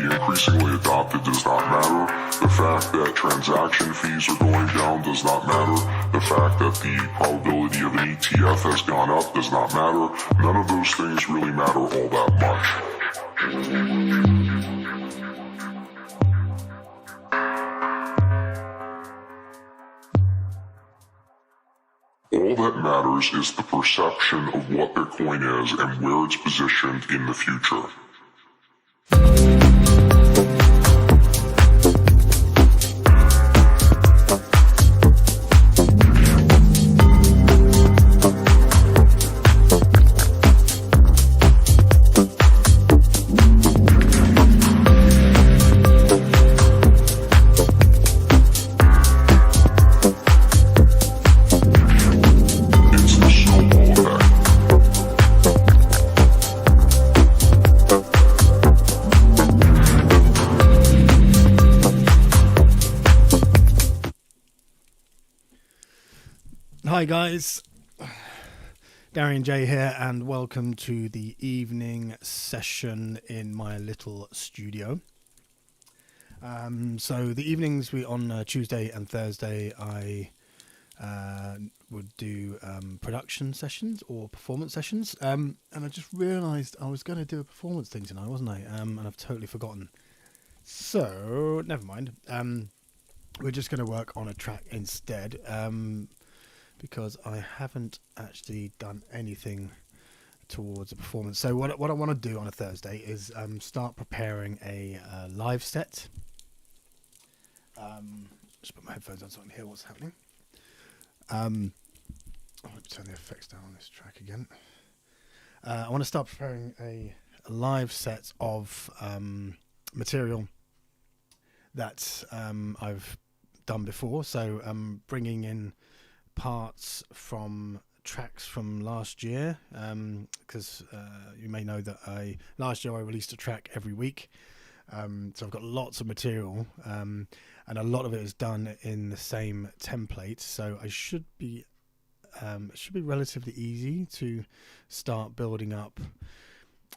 increasingly adopted does not matter. The fact that transaction fees are going down does not matter. The fact that the probability of an ETF has gone up does not matter. None of those things really matter all that much. All that matters is the perception of what Bitcoin is and where it's positioned in the future. Hi guys, Darian J here, and welcome to the evening session in my little studio. So the evenings on Tuesday and Thursday I would do production sessions or performance sessions, and I just realised I was going to do a performance thing tonight, wasn't I? And I've totally forgotten. So never mind. We're just going to work on a track instead. Because I haven't actually done anything towards a performance. So what I want to do on a Thursday is start preparing a live set. Just put my headphones on so I can hear what's happening. I'll turn the effects down on this track again. I want to start preparing a live set of material that I've done before. So bringing in parts from tracks from last year, because you may know that last year I released a track every week, so I've got lots of material, and a lot of it is done in the same template, so it should be relatively easy to start building up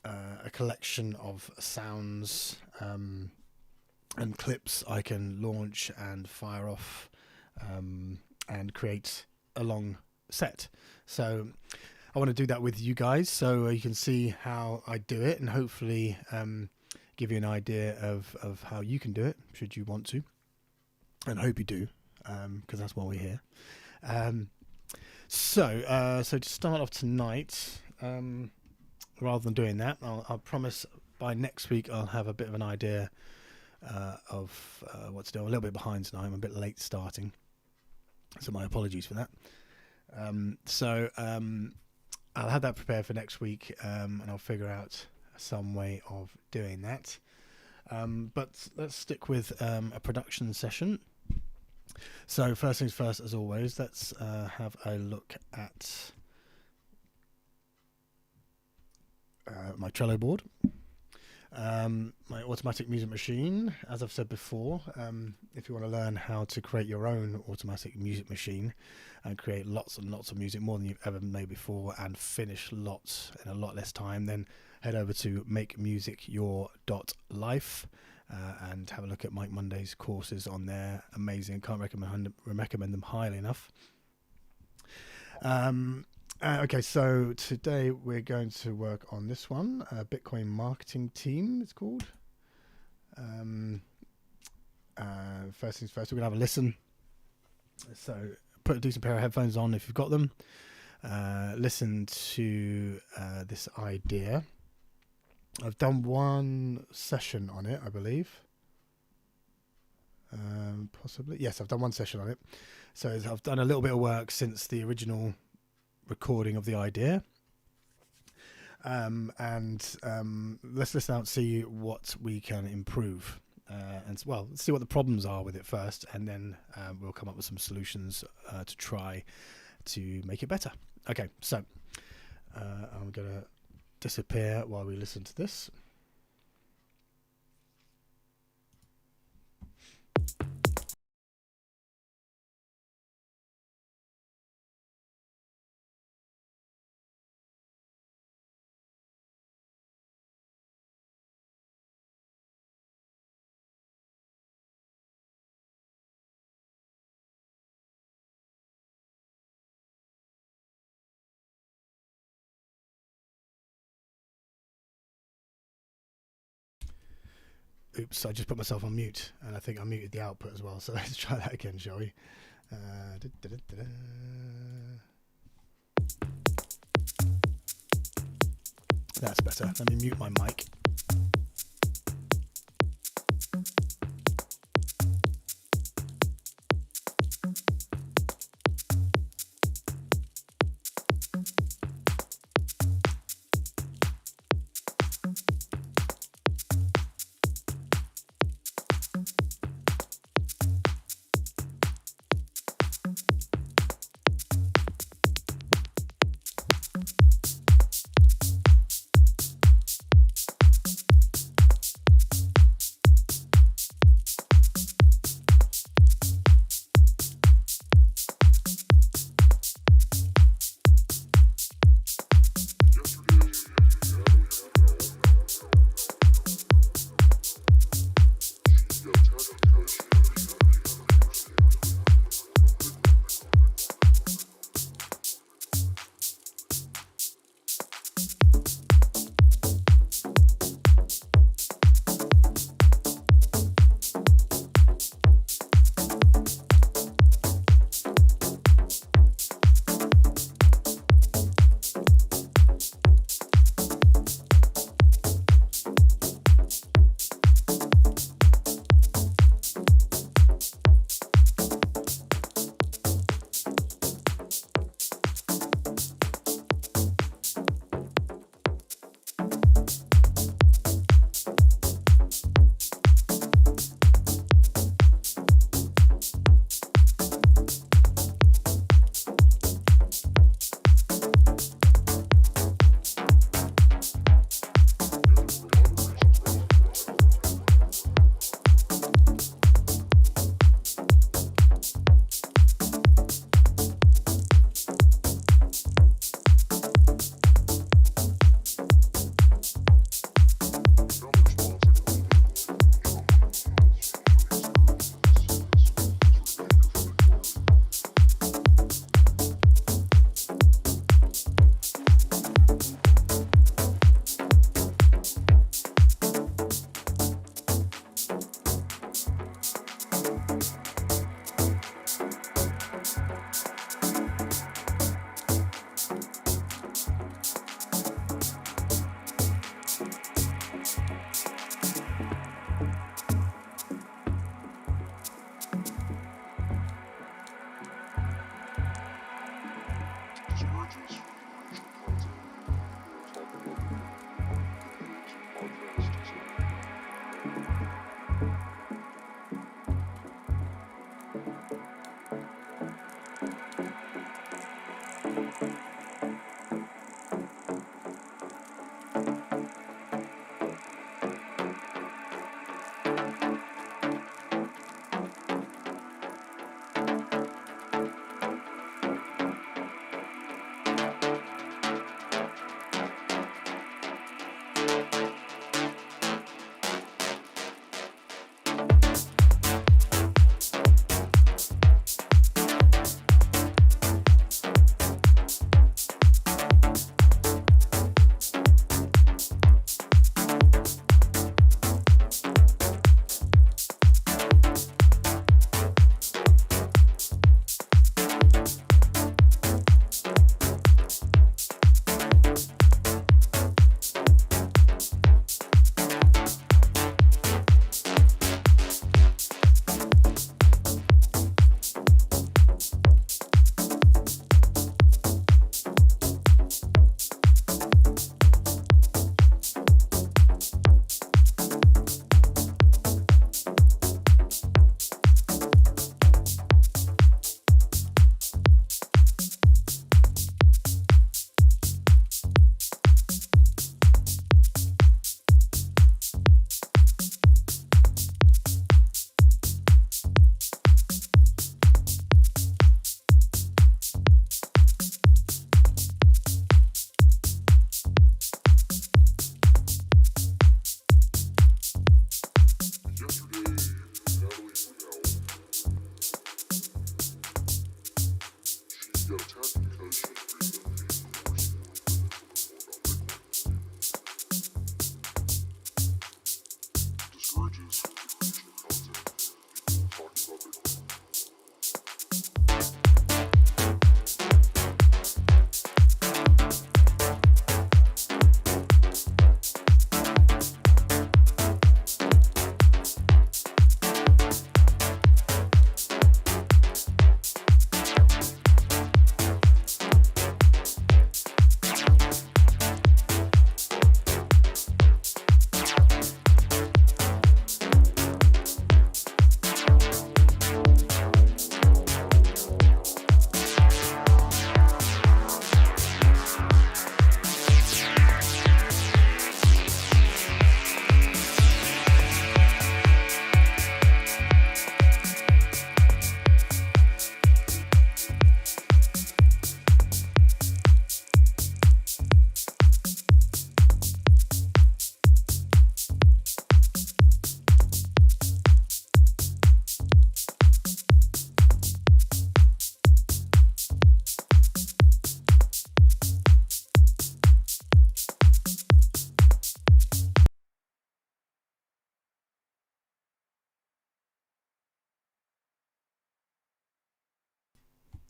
a collection of sounds and clips I can launch and fire off and create a long set. So I want to do that with you guys so you can see how I do it, and hopefully give you an idea of how you can do it should you want to, and I hope you do, because that's why we're here. So to start off tonight, rather than doing that, I'll promise by next week I'll have a bit of an idea of what to do. I'm a little bit behind tonight. I'm a bit late starting, so my apologies for that. I'll have that prepared for next week, and I'll figure out some way of doing that. But let's stick with a production session. So first things first, as always, let's have a look at my Trello board. My automatic music machine. As I've said before, if you want to learn how to create your own automatic music machine and create lots and lots of music, more than you've ever made before, and finish lots in a lot less time, then head over to makemusicyour.life and have a look at Mike Monday's courses on there. Amazing. Can't recommend them highly enough. Okay, so today we're going to work on this one, Bitcoin Marketing Team, it's called. First things first, we're going to have a listen. So put a decent pair of headphones on if you've got them. Listen to this idea. I've done one session on it, I believe. Possibly. Yes, I've done one session on it. So I've done a little bit of work since the original recording of the idea, and let's listen out and see what we can improve, and well, let's see what the problems are with it first, and then we'll come up with some solutions to try to make it better. Okay, so I'm gonna disappear while we listen to this. Oops, I just put myself on mute, and I think I muted the output as well. So let's try that again, shall we? That's better. Let me mute my mic.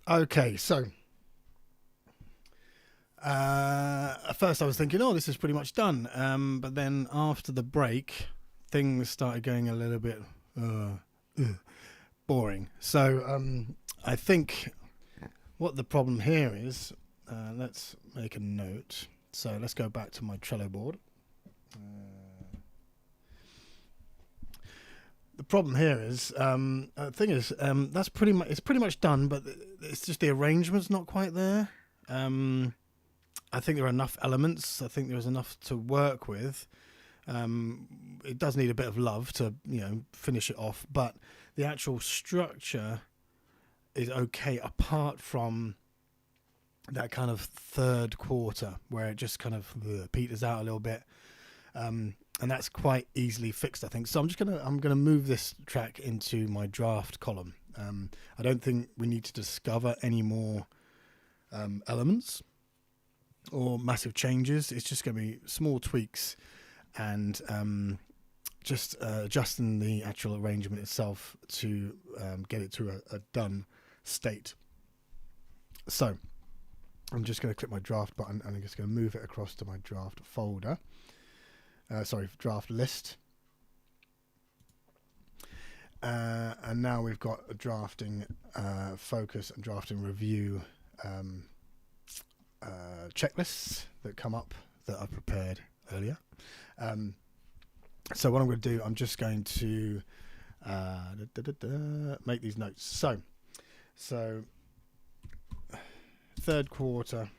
Okay, so at first I was thinking, oh, this is pretty much done. But then after the break, things started going a little bit boring. So I think what the problem here is, let's make a note. So let's go back to my Trello board. The problem here is, thing is, that's pretty much, it's pretty much done, but it's just the arrangement's not quite there. I think there are enough elements. I think there's enough to work with. It does need a bit of love to, finish it off, but the actual structure is okay apart from that kind of third quarter where it just kind of peters out a little bit. And that's quite easily fixed, I think. So I'm gonna move this track into my draft column. I don't think we need to discover any more elements or massive changes. It's just going to be small tweaks and just adjusting the actual arrangement itself to get it to a done state. So I'm just going to click my draft button and I'm just going to move it across to my draft folder. Draft list. And now we've got a drafting focus and drafting review checklists that come up that I prepared earlier. So what I'm going to do, I'm just going to make these notes. So third quarter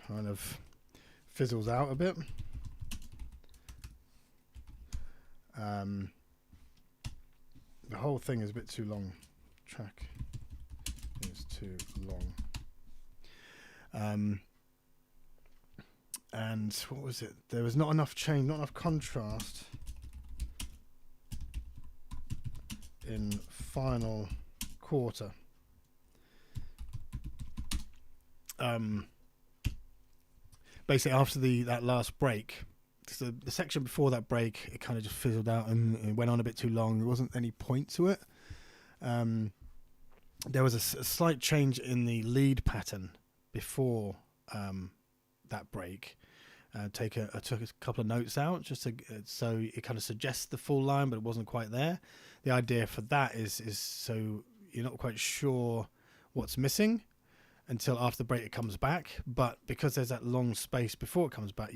kind of fizzles out a bit. The whole thing is a bit too long. Track is too long. And what was it? There was not enough change, not enough contrast in final quarter. Basically, after that last break, so the section before that break, it kind of just fizzled out and it went on a bit too long. There wasn't any point to it. There was a slight change in the lead pattern before that break. I took a couple of notes out just so it kind of suggests the full line, but it wasn't quite there. The idea for that is so you're not quite sure what's missing until after the break it comes back. But because there's that long space before it comes back,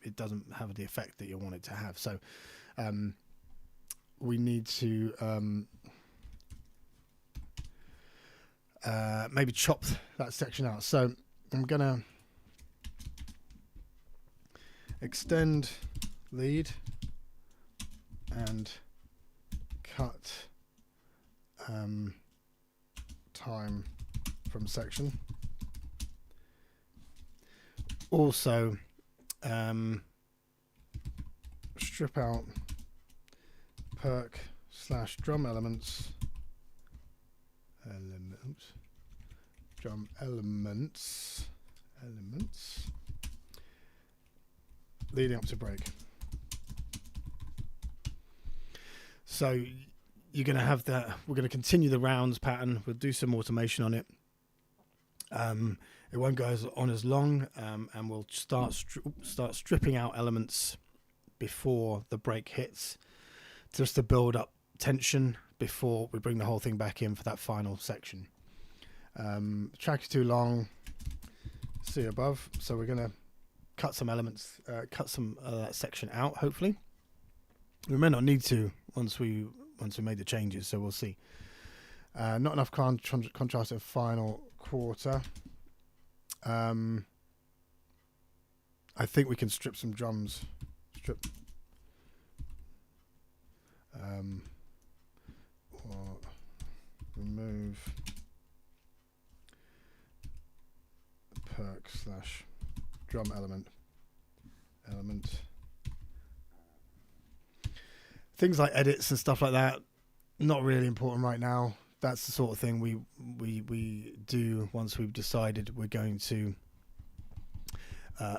it doesn't have the effect that you want it to have. So we need to maybe chop that section out. So I'm gonna extend lead and cut time from section. Also strip out perk/drum elements leading up to break. So you're going to have that. We're going to continue the rounds pattern. We'll do some automation on it. It won't go on as long, and we'll start stripping out elements before the break hits, just to build up tension before we bring the whole thing back in for that final section. The track is too long. See above. So we're going to cut some elements, cut some of that section out. Hopefully, we may not need to once we made the changes. So we'll see. Not enough contrast in final quarter. I think we can strip some drums. Or remove perk/drum element. Things like edits and stuff like that, not really important right now. That's the sort of thing we do once we've decided we're going to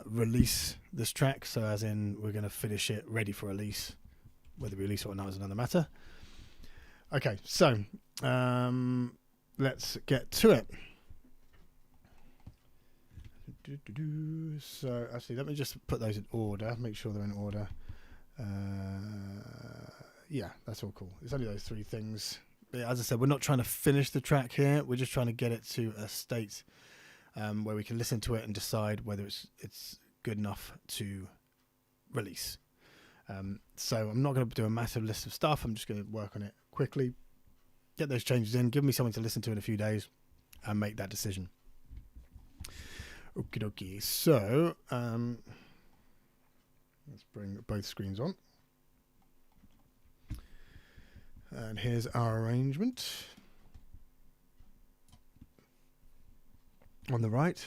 release this track. So as in we're going to finish it ready for release. Whether we release it or not is another matter. Okay, so let's get to it. So actually, let me just put those in order. Make sure they're in order. Yeah, that's all cool. It's only those three things. But as I said, we're not trying to finish the track here. We're just trying to get it to a state where we can listen to it and decide whether it's good enough to release. So I'm not going to do a massive list of stuff. I'm just going to work on it quickly, get those changes in, give me something to listen to in a few days, and make that decision. Okie dokie. So let's bring both screens on. And here's our arrangement. On the right,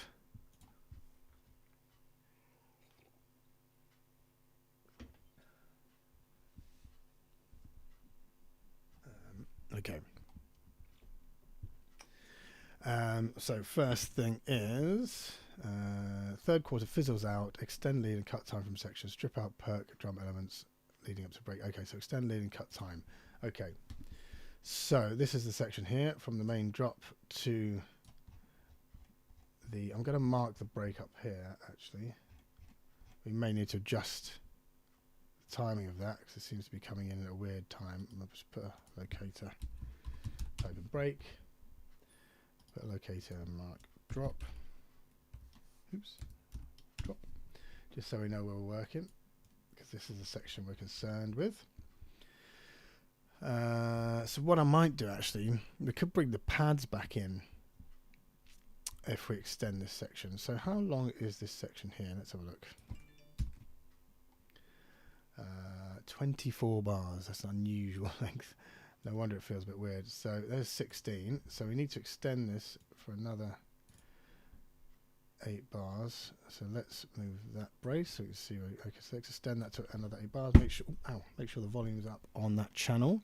okay. So first thing is third quarter fizzles out, extend lead and cut time from sections, strip out perk drum elements leading up to break. Okay, so extend lead and cut time. Okay, so this is the section here from the main drop to the, I'm going to mark the break up here actually. We may need to adjust the timing of that because it seems to be coming in at a weird time. I'll just put a locator, type in break, put a locator and mark drop. Oops, drop. Just so we know where we're working, because this is the section we're concerned with. So what I might do actually, we could bring the pads back in if we extend this section. So how long is this section here? Let's have a look. 24 bars. That's an unusual length. No wonder it feels a bit weird. So there's 16. So we need to extend this for another 8 bars. So let's move that brace so we can see. Okay, so let's extend that to another 8 bars. Make sure, make sure the volume's up on that channel,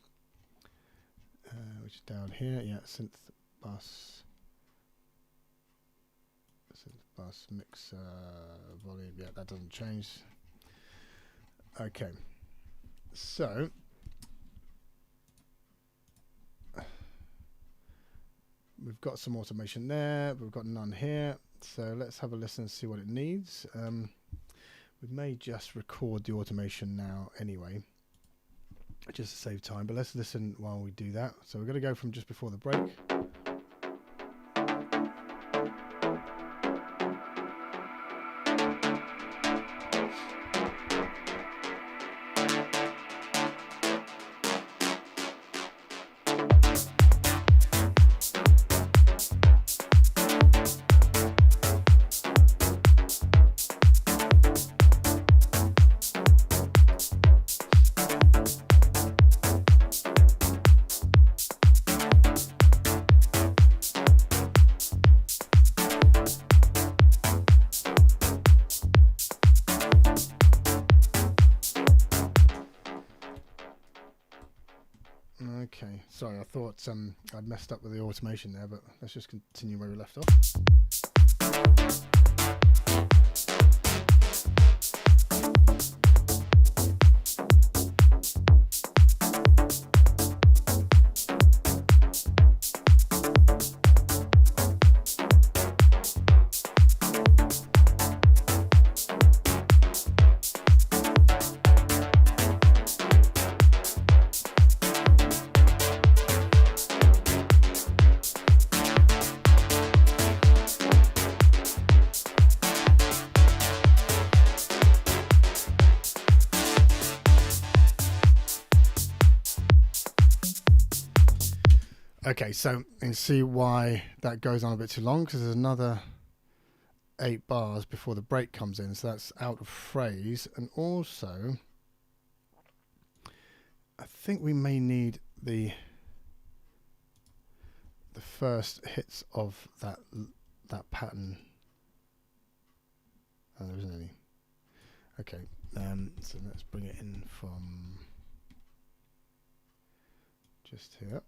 which is down here. Yeah, synth bus mix volume. Yeah, that doesn't change. Okay, so we've got some automation there, but we've got none here. So let's have a listen and see what it needs. We may just record the automation now anyway, just to save time, but let's listen while we do that. So we're going to go from just before the break. Okay, sorry, I thought I'd messed up with the automation there, but let's just continue where we left off. Okay, so you can see why that goes on a bit too long, because there's another 8 bars before the break comes in, so that's out of phrase. And also, I think we may need the first hits of that pattern. Oh, there isn't any. Okay, so let's bring it in from just here.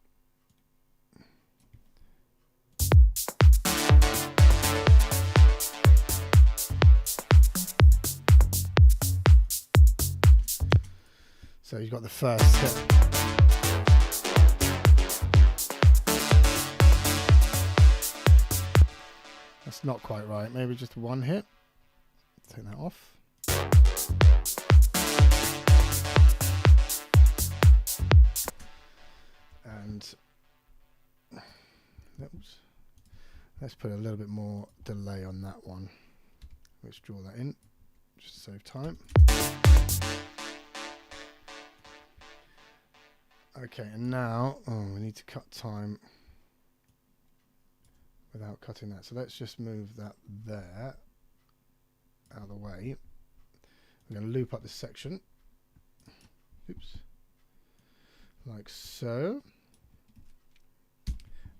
So you've got the first hit. That's not quite right. Maybe just one hit. Take that off. And oops, let's put a little bit more delay on that one. Let's draw that in, just to save time. Okay, and now we need to cut time without cutting that. So let's just move that there out of the way. I'm going to loop up this section. Oops. Like so.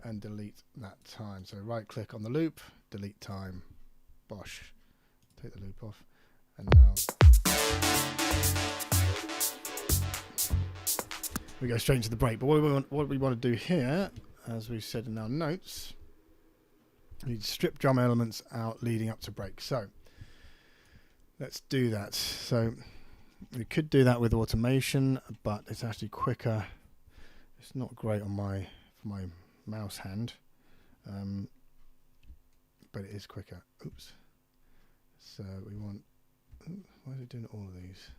And delete that time. So right click on the loop, delete time. Bosh. Take the loop off. And now we go straight into the break. But what we want to do here, as we said in our notes, we need to strip drum elements out leading up to break. So let's do that. So we could do that with automation, but it's actually quicker. It's not great on my mouse hand, but it is quicker. Oops. So we want. Why is it doing all of these?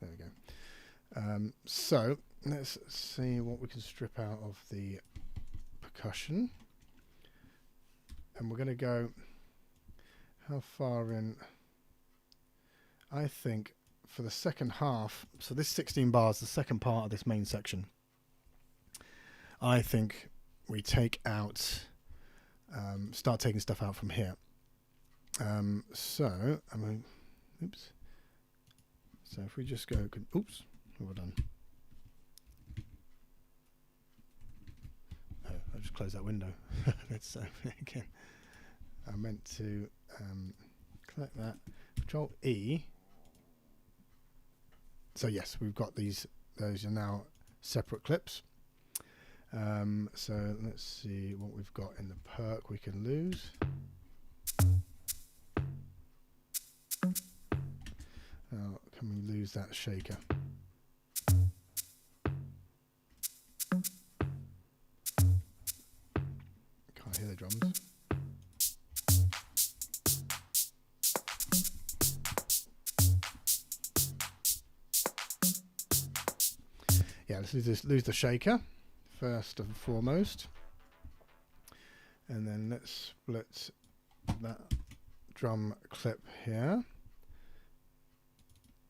There we go. So let's see what we can strip out of the percussion, and we're going to go. How far in? I think for the second half. So this 16 bars, the second part of this main section. I think we take out, start taking stuff out from here. So, I mean, oops. So if we just go, oops, well done. Oh, I just closed that window. Let's open it again. I meant to collect that. Control E. So yes, we've got these. Those are now separate clips. So let's see what we've got in the perk we can lose. Now, can we lose that shaker? Can't hear the drums. Yeah, let's lose the shaker first and foremost, and then let's split that drum clip here,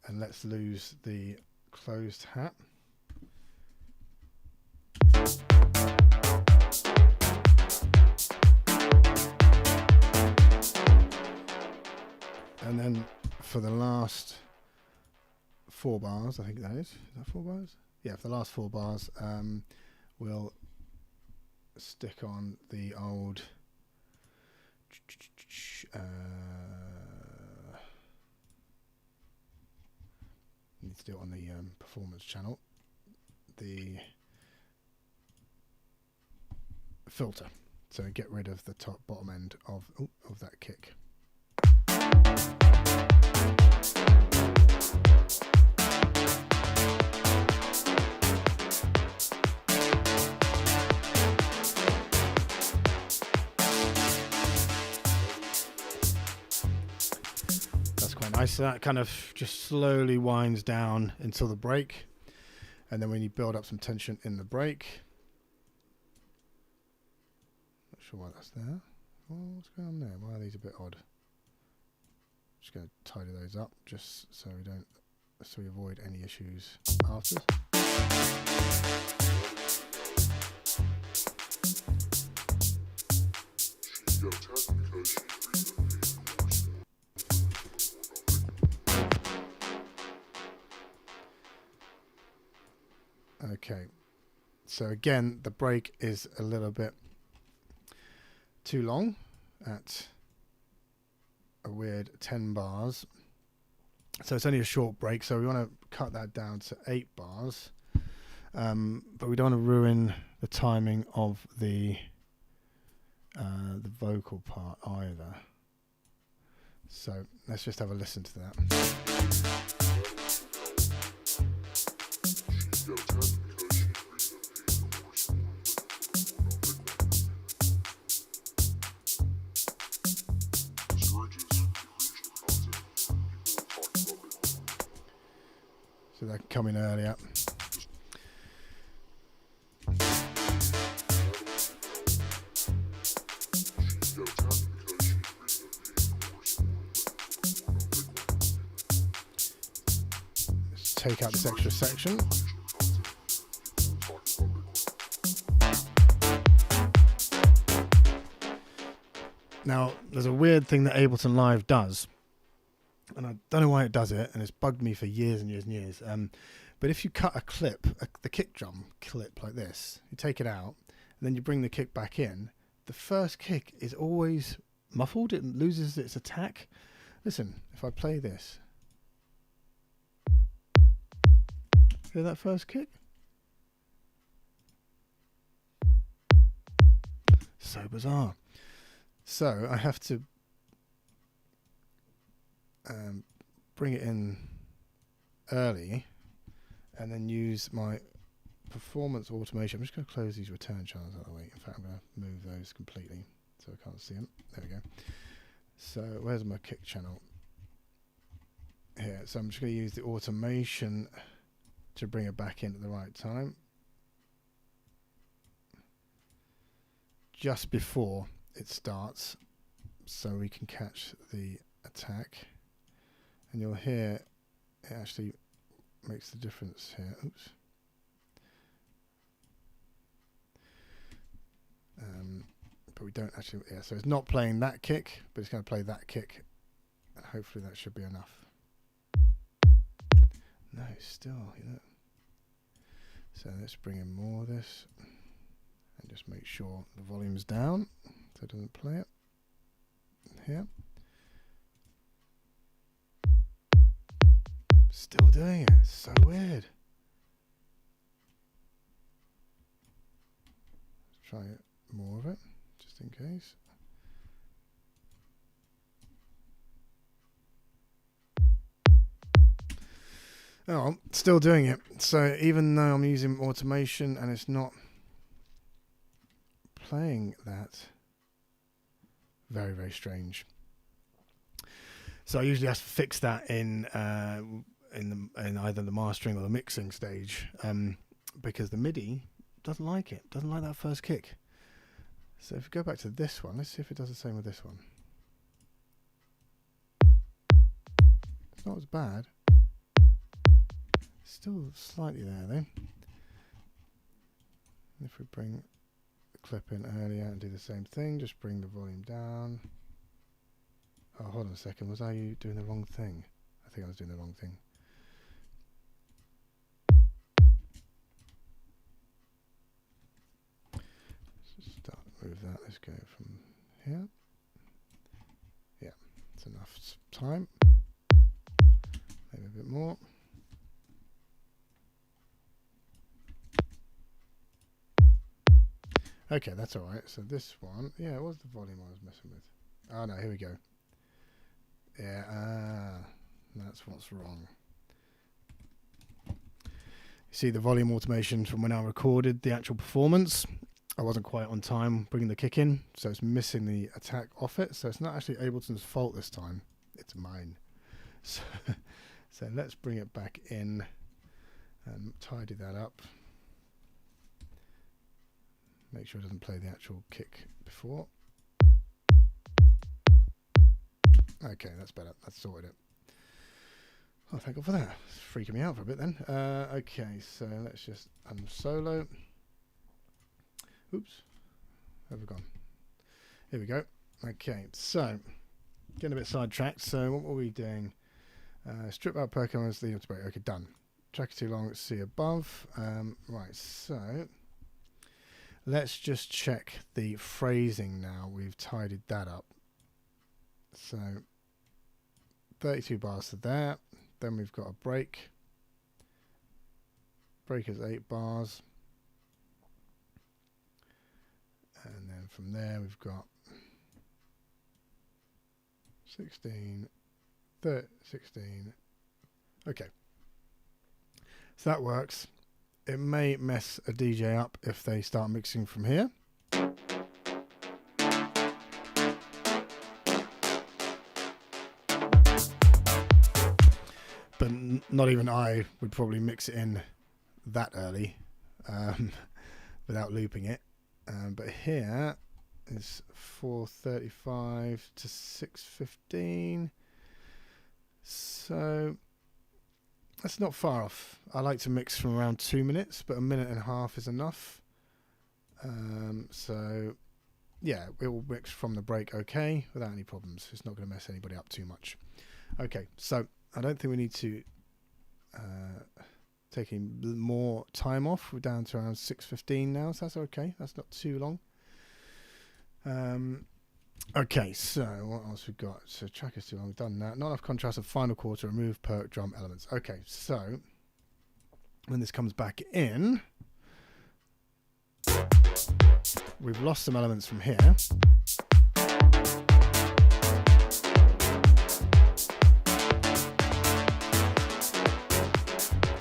and let's lose the closed hat. And then for the last 4 bars, I think that is that 4 bars? Yeah, for the last 4 bars, we'll stick on the old need to do it on the performance channel, the filter, so get rid of the bottom end of that kick. Nice. So that kind of just slowly winds down until the break, and then when you build up some tension in the break, not sure why that's there. Oh, what's going on there? Why are these a bit odd? Just going to tidy those up just so we avoid any issues after. Okay, so again, the break is a little bit too long at a weird 10 bars. So it's only a short break, so we want to cut that down to 8 bars. But we don't want to ruin the timing of the vocal part either. So let's just have a listen to that. so that can come in earlier. Let's take out this extra section. Now, there's a weird thing that Ableton Live does, and I don't know why it does it, and it's bugged me for years and years and years. But if you cut a clip, the kick drum clip like this, you take it out, and then you bring the kick back in, the first kick is always muffled. It loses its attack. Listen, if I play this, hear that first kick? So bizarre. So I have to bring it in early and then use my performance automation. I'm just going to close these return channels out of the way. In fact, I'm going to move those completely so I can't see them. There we go. So where's my kick channel? Here. So I'm just going to use the automation to bring it back in at the right time. Just before it starts, so we can catch the attack, and you'll hear it actually makes the difference here. Oops. But we don't actually, yeah, so it's not playing that kick, but it's going to play that kick, and hopefully that should be enough. No, still, you know. So let's bring in more of this and just make sure the volume's down so it doesn't play it here. Still doing it. So weird. Let's try more of it just in case. Oh, still doing it. So even though I'm using automation and it's not playing that, very, very strange. So I usually have to fix that in either the mastering or the mixing stage, because the MIDI doesn't like it. Doesn't like that first kick. So if we go back to this one, let's see if it does the same with this one. It's not as bad. Still slightly there though. If we bring the clip in earlier and do the same thing, just bring the volume down. Oh, hold on a second. Was I doing the wrong thing? I think I was doing the wrong thing. Let's start move that. Let's go from here. Yeah, it's enough time. Maybe a bit more. Okay, that's all right. So this one, yeah, it was the volume I was messing with. Oh no, here we go. Yeah, that's what's wrong. You see the volume automation from when I recorded the actual performance. I wasn't quite on time bringing the kick in, so it's missing the attack off it. So it's not actually Ableton's fault this time. It's mine. So, so let's bring it back in and tidy that up. Make sure it doesn't play the actual kick before. Okay, that's better. That's sorted it. Oh, thank God for that. It's freaking me out for a bit then. Okay, so let's just unsolo. Oops. Where have we gone? Here we go. Okay, so getting a bit sidetracked. So what were we doing? Strip out per comments, lead up to break. Okay, done. Track is too long. Let's see above. Right, so let's just check the phrasing now. We've tidied that up. So 32 bars to there. Then we've got a break. Break is 8 bars. And then from there we've got 16, 16. Okay. So that works. It may mess a DJ up if they start mixing from here. but not even I would probably mix it in that early without looping it. But here is 4:35 to 6:15, so that's not far off. I like to mix from around 2 minutes, but 1.5 minutes is enough. So yeah, it will mix from the break okay without any problems. It's not going to mess anybody up too much. Okay, so I don't think we need to take any more time off. We're down to around 6:15 now, so that's okay. That's not too long. Okay, so what else we've got? So track is too long. We've done that. Not enough contrast of final quarter. Remove perk drum elements. Okay, so when this comes back in, we've lost some elements from here.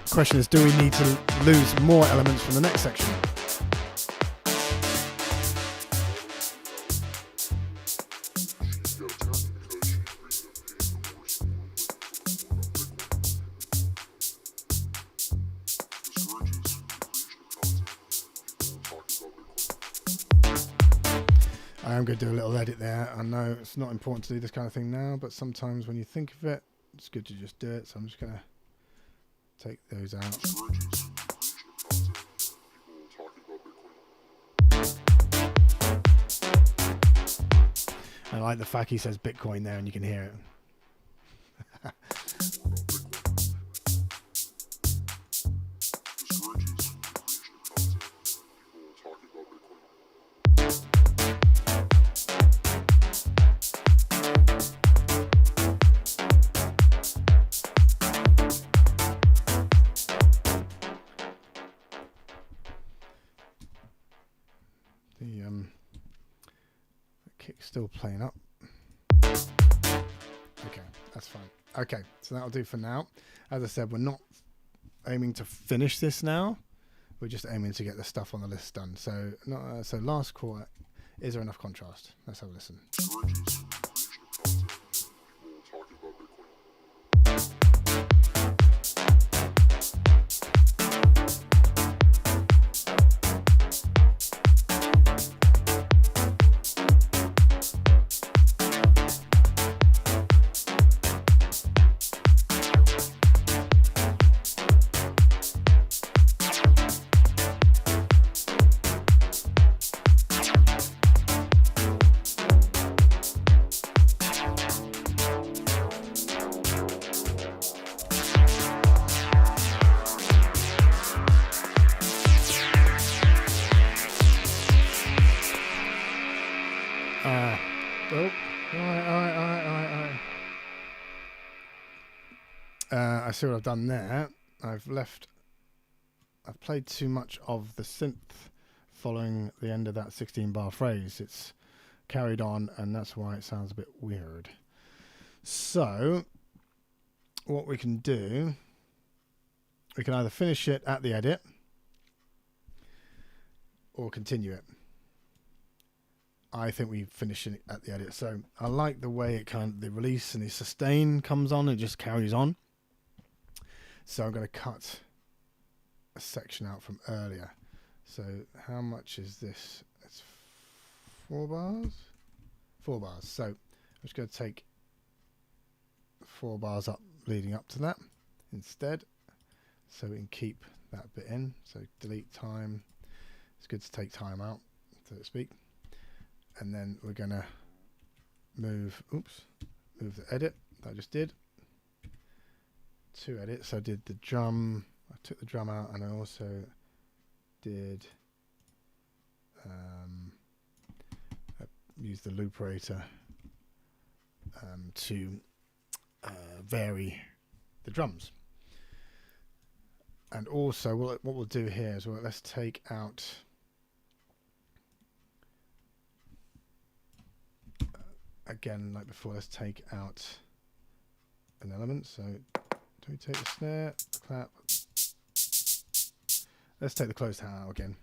The question is, do we need to lose more elements from the next section? I'm going to do a little edit there. I know it's not important to do this kind of thing now, but sometimes when you think of it, it's good to just do it. So I'm just going to take those out. I like the fact he says Bitcoin there and you can hear it. Kick's still playing up. Okay, that's fine. Okay, so that'll do for now. As I said, we're not aiming to finish this now. We're just aiming to get the stuff on the list done. So, so last quarter, is there enough contrast? Let's have a listen. I see what I've done there. I've played too much of the synth following the end of that 16-bar phrase. It's carried on, and that's why it sounds a bit weird. So, what we can do, we can either finish it at the edit or continue it. I think we finish it at the edit. So I like the way it the release and the sustain comes on. It just carries on. So I'm going to cut a section out from earlier. So how much is this? It's 4 bars? 4 bars. So I'm just going to take 4 bars up leading up to that instead. So we can keep that bit in. So delete time. It's good to take time out, so to speak. And then we're going to move the edit that I just did. 2 edits. So I did the drum. I took the drum out, and I also did use the looperator to vary the drums. And also, what we'll do here is let's take out. Again, like before, let's take out an element. So, do we take the snare, the clap? Let's take the closed hat out again.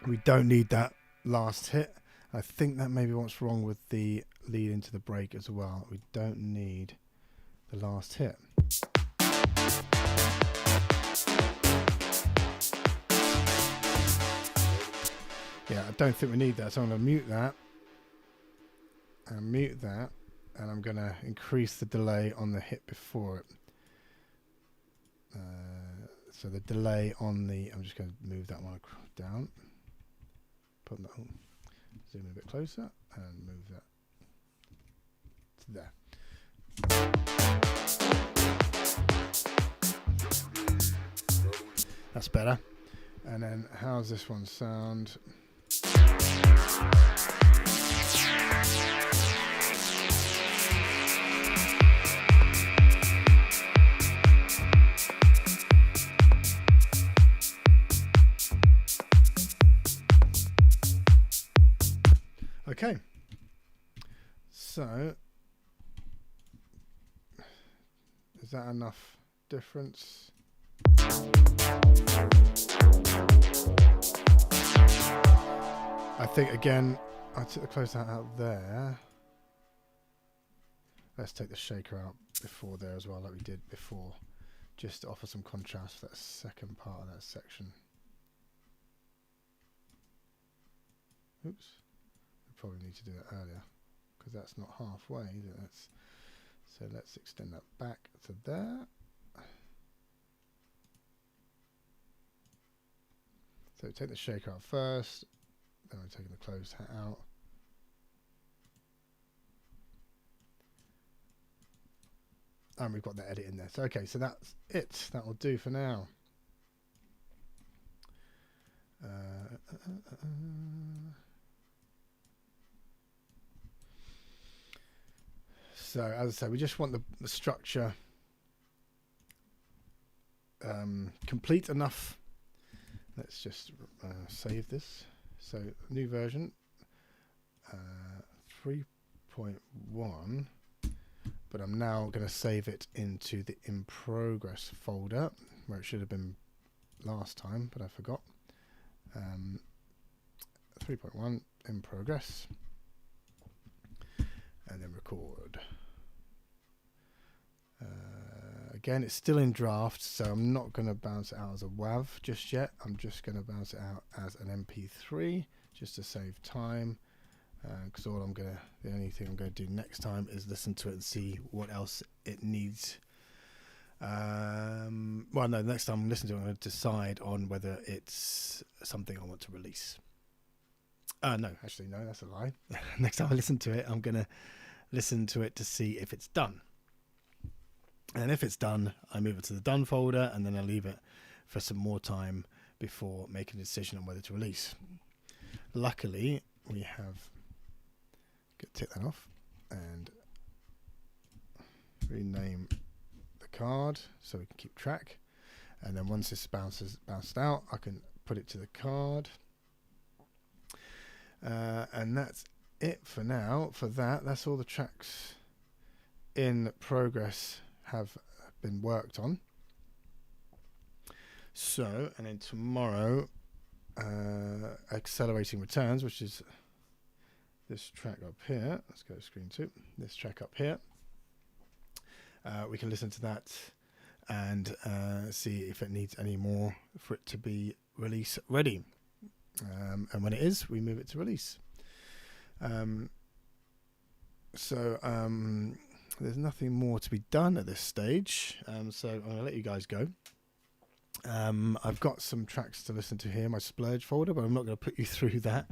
We don't need that last hit. I think that may be what's wrong with the lead into the break as well. We don't need the last hit. Yeah, I don't think we need that, so I'm going to mute that and mute that, and I'm going to increase the delay on the hit before it. So the delay on the, I'm just going to move that one down, put that on, zoom a bit closer and move that to there. That's better. And then how's this one sound? Okay, so is that enough difference? I think again, I took the close that out there. Let's take the shaker out before there as well, like we did before, just to offer some contrast for that second part of that section. Oops. Probably need to do it earlier because that's not halfway. So let's extend that back to there. So take the shaker out first, then we're taking the closed hat out. And we've got the edit in there. So okay, so that's it. That will do for now. So as I say, we just want the structure complete enough. Let's just save this. So new version 3.1, but I'm now going to save it into the in progress folder where it should have been last time, but I forgot. 3.1 in progress, and then record. Again, it's still in draft, so I'm not going to bounce it out as a WAV just yet. I'm just going to bounce it out as an MP3 just to save time. Because the only thing I'm going to do next time is listen to it and see what else it needs. Well, no, next time I'm listening to it, I'm going to decide on whether it's something I want to release. No, actually, no, that's a lie. Next time I listen to it, I'm going to listen to it to see if it's done. And if it's done, I move it to the done folder, and then I leave it for some more time before making a decision on whether to release. Luckily, we have take that off and rename the card so we can keep track. And then once this bounced out, I can put it to the card. And that's it for now. For that's all the tracks in progress have been worked on. So, and then tomorrow, Accelerating Returns, which is this track up here. Let's go to screen 2. This track up here. We can listen to that and see if it needs any more for it to be release ready. And when it is, we move it to release. There's nothing more to be done at this stage, so I'm going to let you guys go. I've got some tracks to listen to here in my splurge folder, but I'm not going to put you through that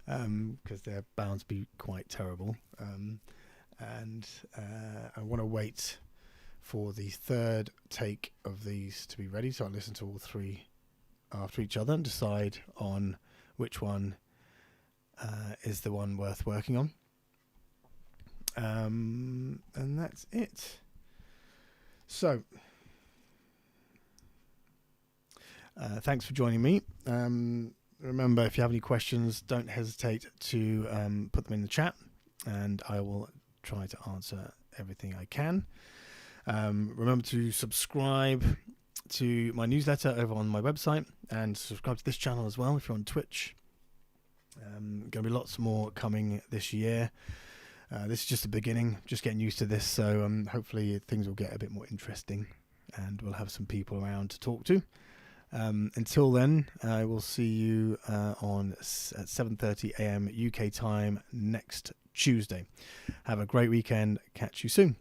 because they're bound to be quite terrible. And I want to wait for the third take of these to be ready, so I'll listen to all three after each other and decide on which one is the one worth working on. And that's it. So thanks for joining me. Remember, if you have any questions, don't hesitate to put them in the chat, and I will try to answer everything I can. Remember to subscribe to my newsletter over on my website, and subscribe to this channel as well if you're on Twitch. Going to be lots more coming this year. This is just the beginning, just getting used to this, so hopefully things will get a bit more interesting and we'll have some people around to talk to. Until then, I will see you at 7:30 a.m. UK time next Tuesday. Have a great weekend. Catch you soon.